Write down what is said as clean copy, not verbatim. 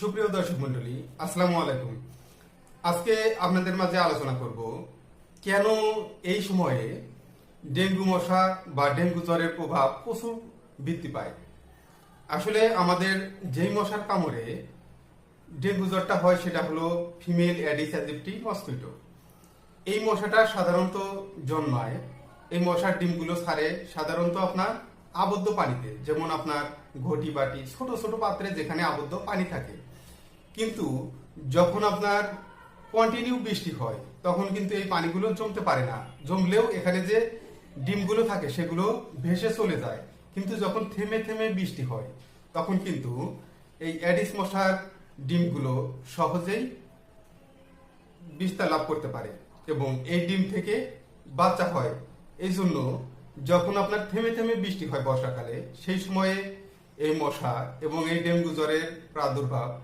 সুপ্রিয় দর্শক মন্ডলী, আসসালামু আলাইকুম। আজকে আপনাদের মাঝে আলোচনা করব কেন এই সময়ে ডেঙ্গু মশা বা ডেঙ্গু জ্বরের প্রভাব প্রচুর বৃদ্ধি পায়। আসলে আমাদের যেই মশার কামড়ে ডেঙ্গু জ্বরটা হয় সেটা হলো ফিমেল অ্যাডিস অ্যাজিপ্টি মসকিটো। এই মশাটা সাধারণত জন্মায়, এই মশার ডিমগুলো ছাড়ে সাধারণত আপনার আবদ্ধ পানিতে, যেমন আপনার ঘটি বাটি ছোট ছোট পাত্রে যেখানে আবদ্ধ পানি থাকে। কিন্তু যখন আপনার কন্টিনিউ বৃষ্টি হয় তখন কিন্তু এই পানিগুলো জমতে পারে না, জমলেও এখানে যে ডিমগুলো থাকে সেগুলো ভেসে চলে যায়। কিন্তু যখন থেমে থেমে বৃষ্টি হয় তখন কিন্তু এই অ্যাডিস মশার ডিমগুলো সহজেই বিস্তার লাভ করতে পারে এবং এই ডিম থেকে বাচ্চা হয়। এই জন্য যখন আপনার থেমে থেমে বৃষ্টি হয় বর্ষাকালে, সেই সময়ে এই মশা এবং এই ডেঙ্গু জ্বরের প্রাদুর্ভাব